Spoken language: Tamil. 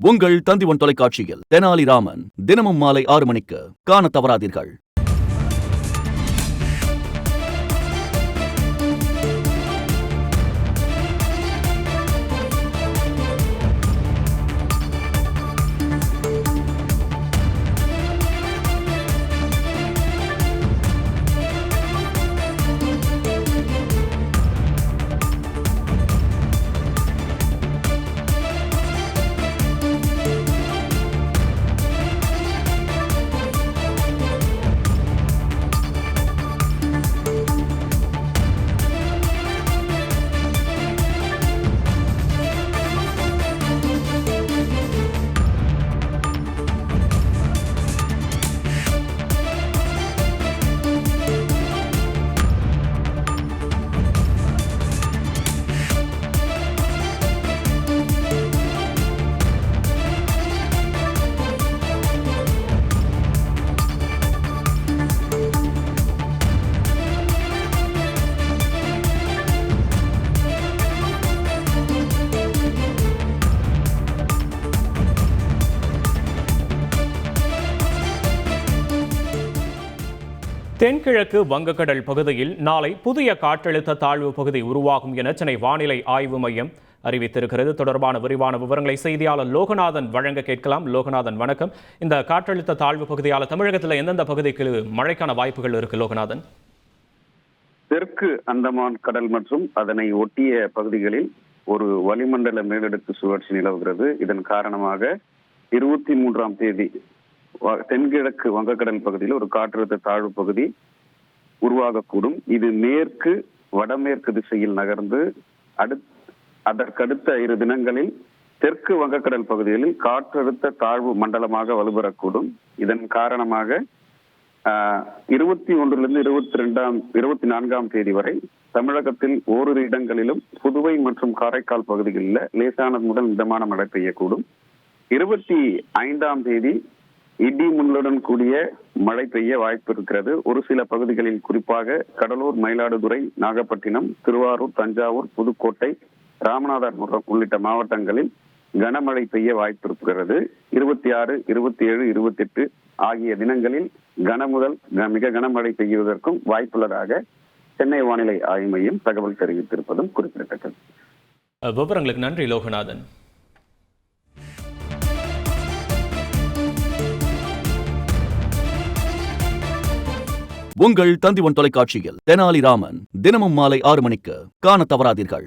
உங்கள் தந்திவன் தொலைக்காட்சியில் தெனாலிராமன் தினமும் மாலை 6 மணிக்கு காணத் தவறாதீர்கள். தென்கிழக்கு வங்கக்கடல் பகுதியில் நாளை புதிய காற்றழுத்த தாழ்வு பகுதி உருவாகும் என சென்னை வானிலை ஆய்வு மையம் அறிவித்திருக்கிறது. தொடர்பான விரிவான விவரங்களை செய்தியாளர் லோகநாதன் வழங்க கேட்கலாம். லோகநாதன் வணக்கம். இந்த காற்றழுத்த தாழ்வு பகுதியால் தமிழகத்தில் எந்தெந்த பகுதிக்கு மழைக்கான வாய்ப்புகள் இருக்கு லோகநாதன்? தெற்கு அந்தமான் கடல் மற்றும் அதனை ஒட்டிய பகுதிகளில் ஒரு வளிமண்டல மேலடுக்கு சுழற்சி நிலவுகிறது. இதன் காரணமாக 23ஆம் தேதி தென்கிழக்கு வங்கக்கடல் பகுதியில் ஒரு காற்றழுத்த தாழ்வு பகுதி உருவாகக்கூடும். இது மேற்கு வடமேற்கு திசையில் நகர்ந்து அதற்கடுத்த 2 தினங்களில் தெற்கு வங்கக்கடல் பகுதிகளில் காற்றழுத்த தாழ்வு மண்டலமாக வலுப்பெறக்கூடும். இதன் காரணமாக 21 24ஆம் தேதி வரை தமிழகத்தில் ஓரிரு இடங்களிலும் புதுவை மற்றும் காரைக்கால் பகுதிகளில் லேசானது முதல் மிதமான மழை பெய்யக்கூடும். 25ஆம் தேதி இடி முன்னுடன் கூடிய மழை பெய்ய வாய்ப்பு இருக்கிறது. ஒரு சில பகுதிகளில் குறிப்பாக கடலூர், மயிலாடுதுறை, நாகப்பட்டினம், திருவாரூர், தஞ்சாவூர், புதுக்கோட்டை, ராமநாதபுரம் உள்ளிட்ட மாவட்டங்களில் கனமழை பெய்ய வாய்ப்பு இருக்கிறது. 26, 27, 28 ஆகிய தினங்களில் முதல் மிக கனமழை பெய்வதற்கும் வாய்ப்புள்ளதாக சென்னை வானிலை ஆய்வு மையம் தகவல் தெரிவித்திருப்பதும் குறிப்பிடத்தக்கது. விவரங்களுக்கு நன்றி லோகநாதன். உங்கள் தந்திவன் தொலைக்காட்சியில் தெனாலிராமன் தினமும் மாலை 6 மணிக்கு காணத் தவறாதீர்கள்.